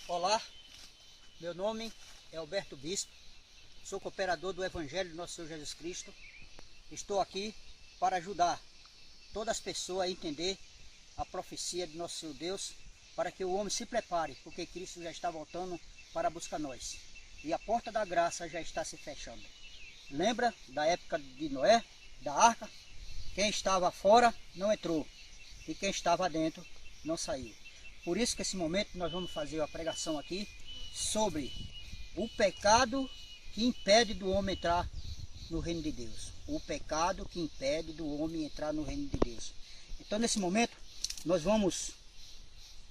Olá, meu nome é Alberto Bispo, sou cooperador do Evangelho de Nosso Senhor Jesus Cristo. Estou aqui para ajudar todas as pessoas a entender a profecia de Nosso Senhor Deus, para que o homem se prepare, porque Cristo já está voltando para buscar nós. E a porta da graça já está se fechando. Lembra da época de Noé, da arca? Quem estava fora não entrou, e quem estava dentro não saiu. Por isso que esse momento nós vamos fazer a pregação aqui sobre o pecado que impede do homem entrar no reino de Deus. O pecado que impede do homem entrar no reino de Deus. Então nesse momento nós vamos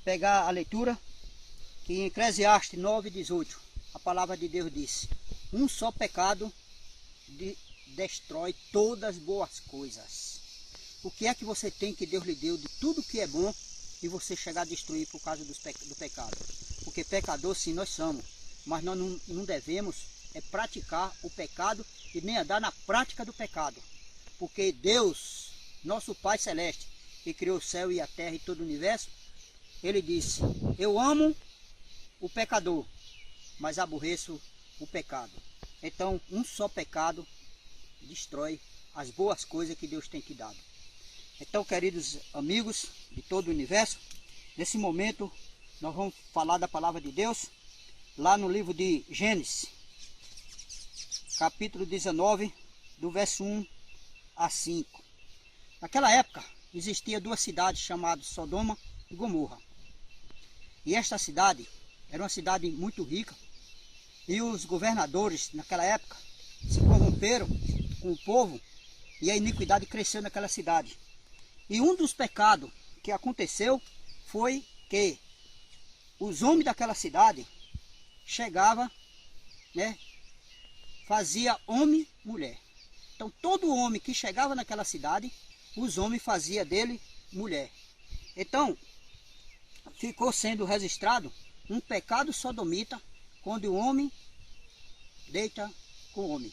pegar a leitura que em Eclesiastes 9:18 a palavra de Deus diz: um só pecado destrói todas as boas coisas. O que é que você tem que Deus lhe deu de tudo que é bom e você chegar a destruir por causa do pecado? Porque pecador sim nós somos, mas nós não devemos praticar o pecado e nem andar na prática do pecado. Porque Deus, nosso Pai Celeste, que criou o céu e a terra e todo o universo, Ele disse: eu amo o pecador, mas aborreço o pecado. Então um só pecado destrói as boas coisas que Deus tem te dado. Então, queridos amigos de todo o universo, nesse momento nós vamos falar da palavra de Deus lá no livro de Gênesis, capítulo 19, do verso 1 a 5. Naquela época existia duas cidades chamadas Sodoma e Gomorra. E esta cidade era uma cidade muito rica, e os governadores naquela época se corromperam com o povo e a iniquidade cresceu naquela cidade. E um dos pecados que aconteceu foi que os homens daquela cidade chegavam, fazia homem e mulher. Então todo homem que chegava naquela cidade, os homens faziam dele mulher. Então ficou sendo registrado um pecado sodomita, quando o homem deita com o homem.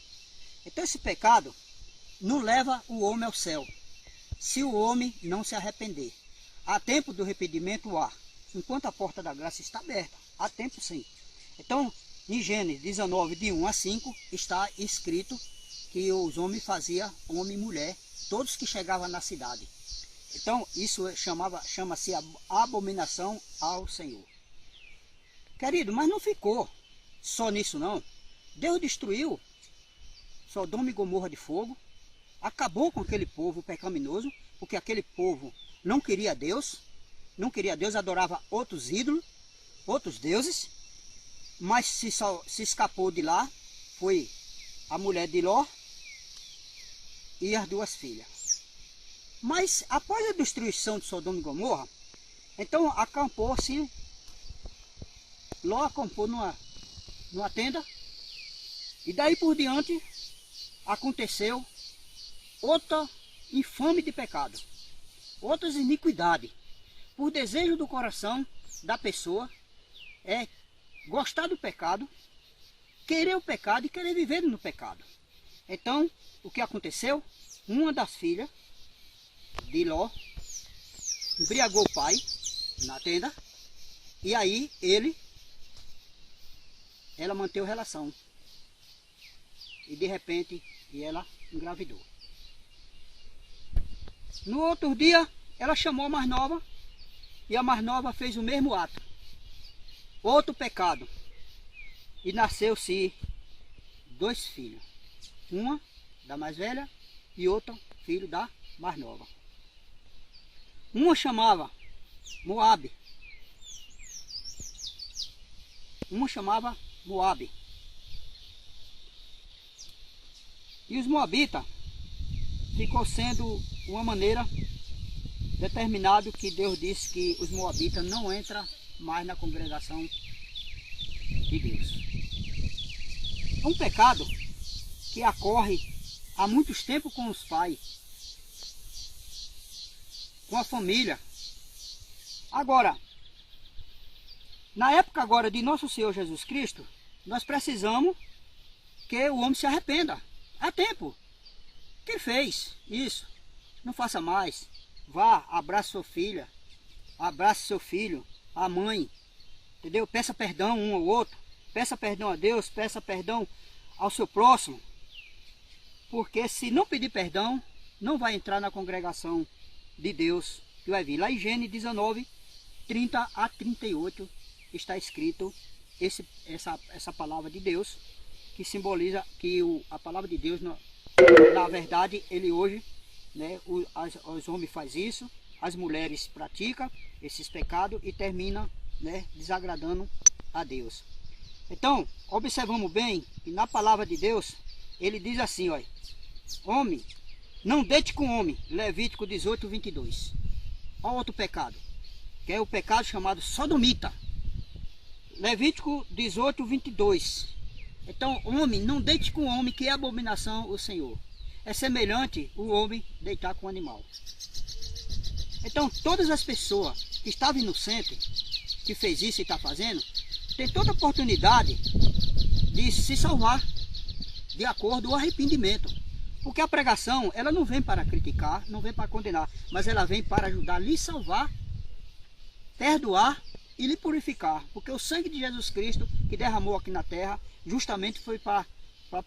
Então esse pecado não leva o homem ao céu, se o homem não se arrepender. Há tempo do arrependimento há. Enquanto a porta da graça está aberta, há tempo sim. Então, em Gênesis 19, de 1 a 5, está escrito que os homens faziam homem e mulher, todos que chegavam na cidade. Então, isso chama-se abominação ao Senhor. Querido, mas não ficou só nisso não. Deus destruiu Sodoma e Gomorra de fogo, acabou com aquele povo pecaminoso, porque aquele povo não queria Deus, adorava outros ídolos, outros deuses, mas se escapou de lá, foi a mulher de Ló e as duas filhas. Mas após a destruição de Sodoma e Gomorra, então acampou-se, Ló acampou numa tenda, e daí por diante aconteceu outra infame de pecado, outras iniquidades. Por desejo do coração da pessoa é gostar do pecado, querer o pecado e querer viver no pecado. Então, o que aconteceu? Uma das filhas de Ló embriagou o pai na tenda, e aí ela manteve relação. E de repente ela engravidou. No outro dia, ela chamou a mais nova, e a mais nova fez o mesmo ato. Outro pecado. E nasceu-se dois filhos. Uma da mais velha e outro filho da mais nova. Uma chamava Moabe. E os moabitas ficou sendo uma maneira determinada que Deus disse que os moabitas não entram mais na congregação de Deus. É um pecado que ocorre há muitos tempos com os pais, com a família. Agora, na época agora de nosso Senhor Jesus Cristo, nós precisamos que o homem se arrependa. Há tempo. Quem fez isso, não faça mais. Vá, abrace sua filha, abrace seu filho, a mãe. entendeu? Peça perdão um ao outro, peça perdão a Deus, peça perdão ao seu próximo, porque se não pedir perdão, não vai entrar na congregação de Deus que vai vir. Lá em Gênesis 19, 30 a 38 está escrito essa palavra de Deus, que simboliza que a palavra de Deus, na verdade, ele hoje, né, os homens fazem isso, as mulheres praticam esses pecados e terminam, né, desagradando a Deus. Então, observamos bem que na palavra de Deus, ele diz assim, olha, homem, não deite com homem, Levítico 18, 22. Olha outro pecado, que é o pecado chamado sodomita, Levítico 18, 22. Então, homem, não deite com homem, que é abominação o Senhor. É semelhante o homem deitar com o animal. Então, todas as pessoas que estavam inocentes, que fez isso e está fazendo, tem toda a oportunidade de se salvar de acordo com o arrependimento. Porque a pregação, ela não vem para criticar, não vem para condenar, mas ela vem para ajudar a lhe salvar, perdoar e lhe purificar. Porque o sangue de Jesus Cristo, que derramou aqui na terra, justamente foi para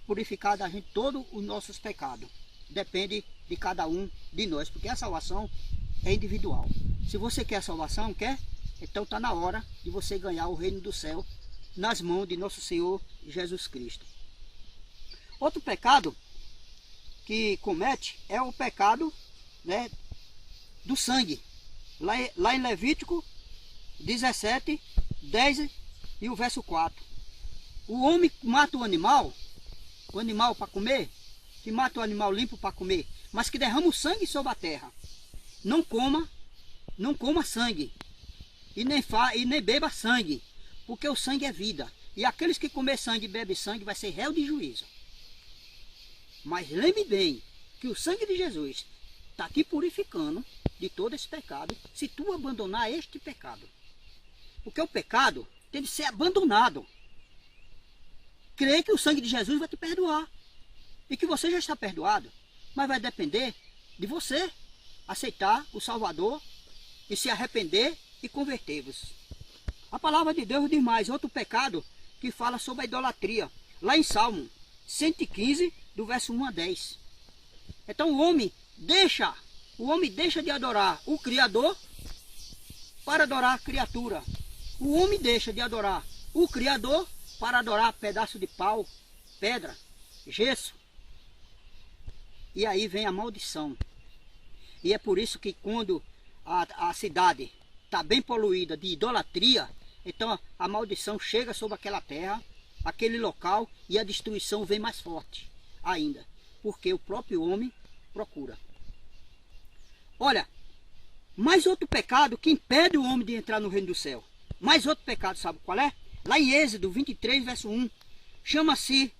purificar da gente todos os nossos pecados. Depende de cada um de nós, porque a salvação é individual. Se você quer a salvação, quer? Então está na hora de você ganhar o reino do céu nas mãos de nosso Senhor Jesus Cristo. Outro pecado que comete é o pecado, né, do sangue. Lá em Levítico 17, 10 e o verso 4. O homem mata o animal para comer, que mata o animal limpo para comer, mas que derrama o sangue sobre a terra. Não coma sangue e nem beba sangue, porque o sangue é vida. E aqueles que comer sangue e bebem sangue vai ser réu de juízo. Mas lembre bem que o sangue de Jesus está te purificando de todo esse pecado, se tu abandonar este pecado. Porque o pecado tem de ser abandonado. Crê que o sangue de Jesus vai te perdoar. E que você já está perdoado. Mas vai depender de você aceitar o Salvador e se arrepender e converter-vos. A palavra de Deus diz mais outro pecado que fala sobre a idolatria. Lá em Salmo 115, do verso 1 a 10. Então o homem deixa de adorar o Criador para adorar a criatura. O homem deixa de adorar o Criador para adorar pedaço de pau, pedra, gesso. E aí vem a maldição. E é por isso que quando a cidade está bem poluída de idolatria, então a maldição chega sobre aquela terra, aquele local, e a destruição vem mais forte ainda. Porque o próprio homem procura. Olha, mais outro pecado que impede o homem de entrar no reino do céu. Mais outro pecado, sabe qual é? Lá em Êxodo 23, verso 1, chama-se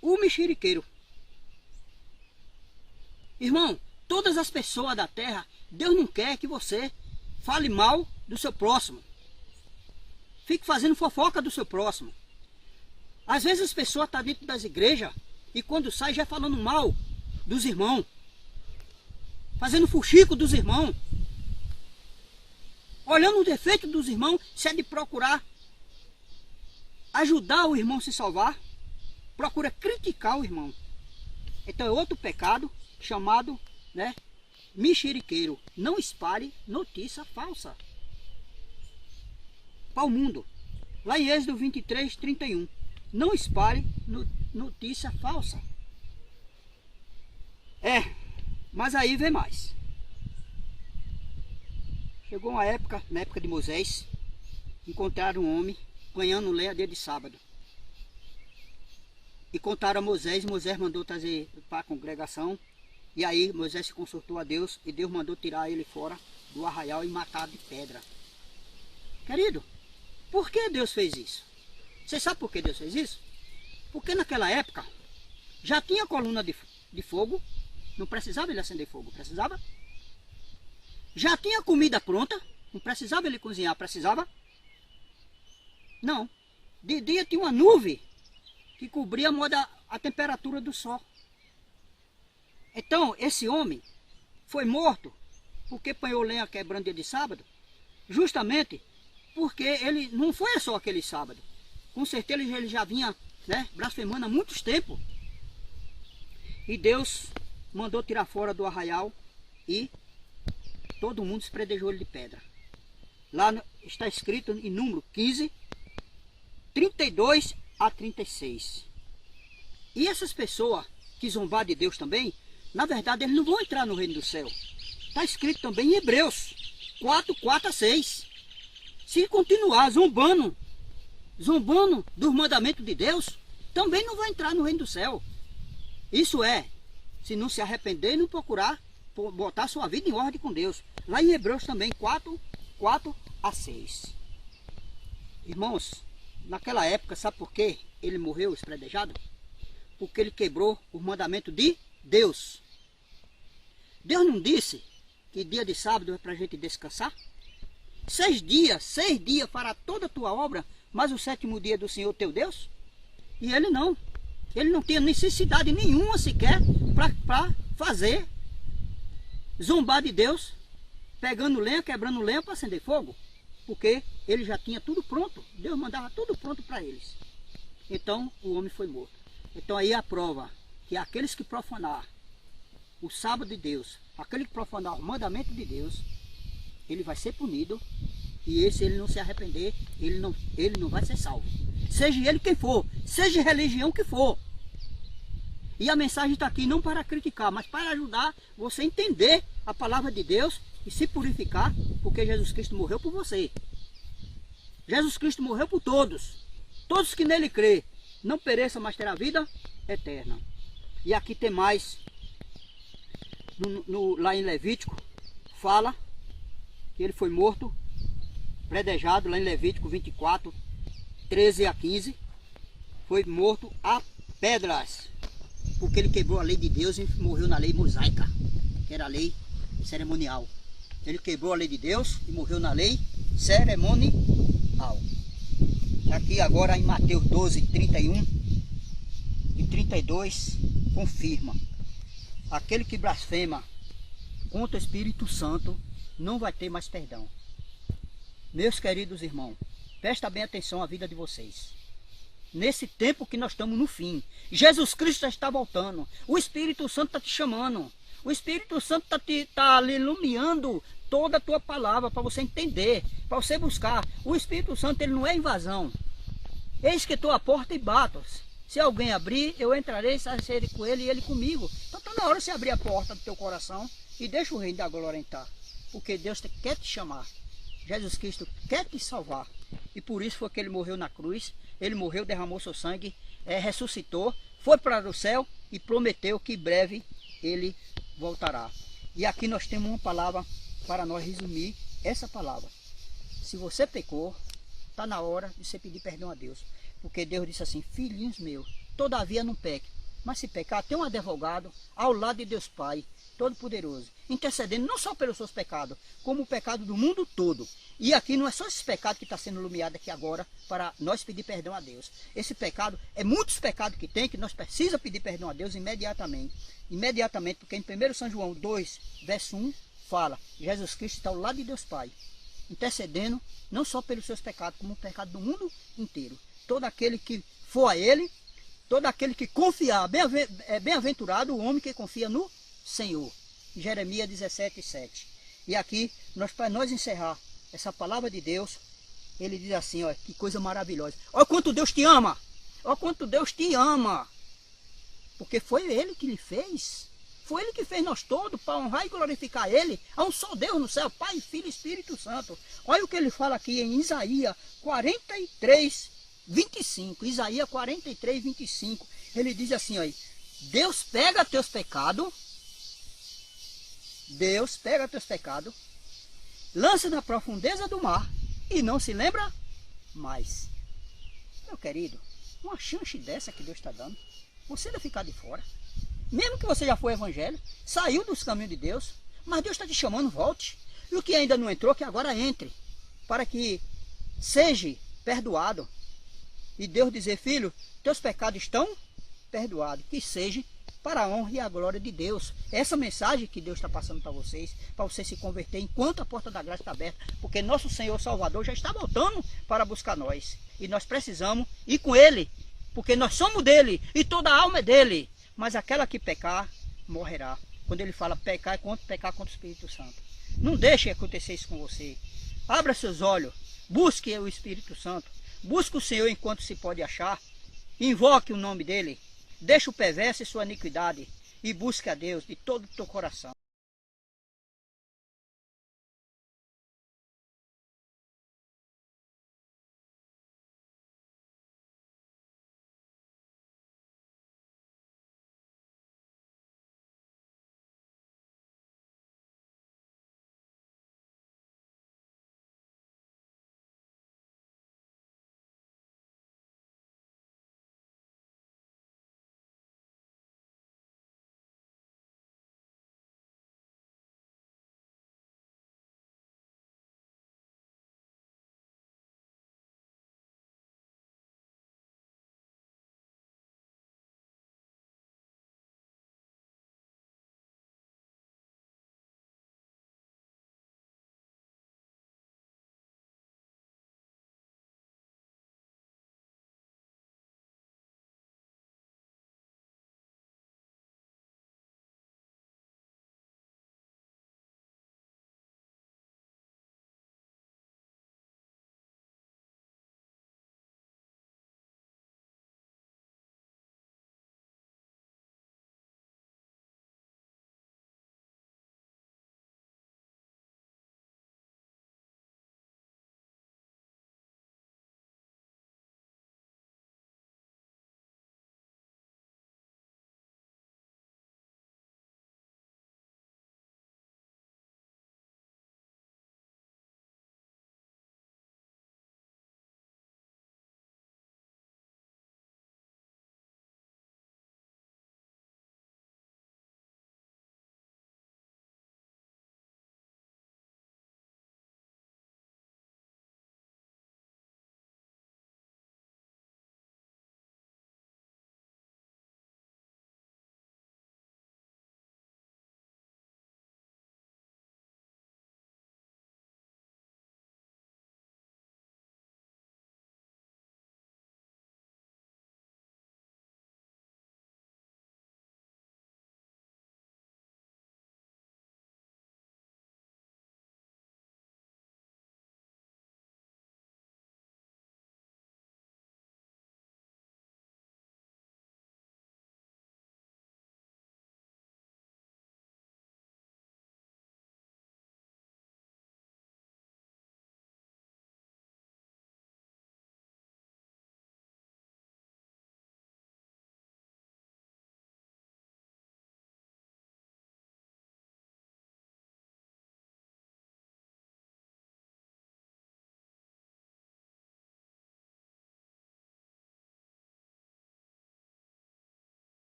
o mexeriqueiro. Irmão, todas as pessoas da terra, Deus não quer que você fale mal do seu próximo. Fique fazendo fofoca do seu próximo. Às vezes as pessoas estão dentro das igrejas e quando sai já falando mal dos irmãos. Fazendo fuxico dos irmãos. Olhando o defeito dos irmãos, se é de procurar ajudar o irmão a se salvar, procura criticar o irmão. Então é outro pecado chamado, né, mexeriqueiro. Não espalhe notícia falsa para o mundo. Lá em Êxodo 23, 31. Não espalhe notícia falsa. Mas aí vem mais. Chegou uma época, na época de Moisés, encontraram um homem apanhando lenha dia de sábado. E contaram a Moisés, Moisés mandou trazer para a congregação. E aí Moisés se consultou a Deus e Deus mandou tirar ele fora do arraial e matar de pedra. Querido, por que Deus fez isso? Você sabe por que Deus fez isso? Porque naquela época já tinha coluna de fogo, não precisava ele acender fogo, precisava? Já tinha comida pronta, não precisava ele cozinhar, precisava? Não. De dia tinha uma nuvem que cobria a temperatura do sol. Então, esse homem foi morto porque apanhou lenha quebrando dia de sábado, justamente porque ele não foi só aquele sábado. Com certeza ele já vinha, né, blasfemando há muitos tempos. E Deus mandou tirar fora do arraial e todo mundo espredejou ele de pedra. Lá está escrito em número 15, 32 a 36. E essas pessoas que zombar de Deus também, na verdade eles não vão entrar no reino do céu. Está escrito também em Hebreus 4, 4 a 6. Se continuar zombando dos mandamentos de Deus, também não vai entrar no reino do céu. Isso é, se não se arrepender e não procurar botar sua vida em ordem com Deus. Lá em Hebreus também 4, 4 a 6. Irmãos, naquela época, sabe por que ele morreu esbradejado? Porque ele quebrou o mandamento de Deus. Deus não disse que dia de sábado é para a gente descansar? 6 dias fará toda a tua obra, mas o 7º dia do Senhor teu Deus? E ele não tinha necessidade nenhuma sequer para fazer, zombar de Deus, pegando lenha, quebrando lenha para acender fogo, porque ele já tinha tudo pronto, Deus mandava tudo pronto para eles. Então o homem foi morto. Então aí a prova que aqueles que profanar o sábado de Deus, aquele que profanar o mandamento de Deus, ele vai ser punido, e esse ele não se arrepender, ele não vai ser salvo. Seja ele quem for, seja religião que for. E a mensagem está aqui não para criticar, mas para ajudar você a entender a palavra de Deus e se purificar, porque Jesus Cristo morreu por você. Jesus Cristo morreu por todos. Todos que nele crê, não pereça, mas terá vida eterna. E aqui tem mais, lá em Levítico, fala que ele foi morto, predejado, lá em Levítico 24, 13 a 15, foi morto a pedras, porque ele quebrou a lei de Deus e morreu na lei mosaica, que era a lei cerimonial. Ele quebrou a lei de Deus e morreu na lei cerimonial. Aqui agora em Mateus 12, 31 e 32, confirma. Aquele que blasfema contra o Espírito Santo não vai ter mais perdão. Meus queridos irmãos, presta bem atenção à vida de vocês. Nesse tempo que nós estamos no fim, Jesus Cristo já está voltando. O Espírito Santo está te chamando. O Espírito Santo está iluminando toda a tua palavra para você entender, para você buscar. O Espírito Santo ele não é invasão. Eis que estou à porta e bato. Se alguém abrir, eu entrarei, sairei com ele e ele comigo. Então está na hora de você abrir a porta do teu coração e deixa o reino da glória entrar. Porque Deus quer te chamar. Jesus Cristo quer te salvar. E por isso foi que ele morreu na cruz. Ele morreu, derramou seu sangue, ressuscitou, foi para o céu e prometeu que em breve ele voltará. E aqui nós temos uma palavra para nós resumir essa palavra. Se você pecou, está na hora de você pedir perdão a Deus. Porque Deus disse assim: filhinhos meus, todavia não peque. Mas se pecar, tem um advogado ao lado de Deus Pai Todo-Poderoso, intercedendo não só pelos seus pecados, como o pecado do mundo todo. E aqui não é só esse pecado que está sendo iluminado aqui agora para nós pedir perdão a Deus. Esse pecado, é muitos pecados que nós precisamos pedir perdão a Deus imediatamente. Imediatamente, porque em 1 São João 2, verso 1, fala: Jesus Cristo está ao lado de Deus Pai, intercedendo não só pelos seus pecados, como o pecado do mundo inteiro. Todo aquele que for a Ele, todo aquele que confiar, é bem-aventurado o homem que confia no Senhor. Jeremias 17, 7. E aqui, para nós encerrar essa palavra de Deus, ele diz assim, ó, que coisa maravilhosa. Olha quanto Deus te ama. Olha quanto Deus te ama. Porque foi Ele que lhe fez. Foi Ele que fez nós todos para honrar e glorificar Ele. Há um só Deus no céu, Pai, Filho e Espírito Santo. Olha o que ele fala aqui em Isaías 43, 25. Isaías 43, 25. Ele diz assim, ó, Deus pega teus pecados, lança na profundeza do mar e não se lembra mais. Meu querido, uma chance dessa que Deus está dando, você não ficar de fora. Mesmo que você já foi evangélico, saiu dos caminhos de Deus, mas Deus está te chamando, volte. E o que ainda não entrou, que agora entre, para que seja perdoado. E Deus dizer: filho, teus pecados estão perdoados, que seja para a honra e a glória de Deus. Essa mensagem que Deus está passando para vocês se converter enquanto a porta da graça está aberta, porque nosso Senhor Salvador já está voltando para buscar nós. E nós precisamos ir com Ele, porque nós somos dele e toda a alma é dele. Mas aquela que pecar, morrerá. Quando ele fala pecar, é pecar contra o Espírito Santo. Não deixe acontecer isso com você. Abra seus olhos, busque o Espírito Santo, busque o Senhor enquanto se pode achar, invoque o nome dele, deixe o perverso e sua iniquidade e busque a Deus de todo o teu coração.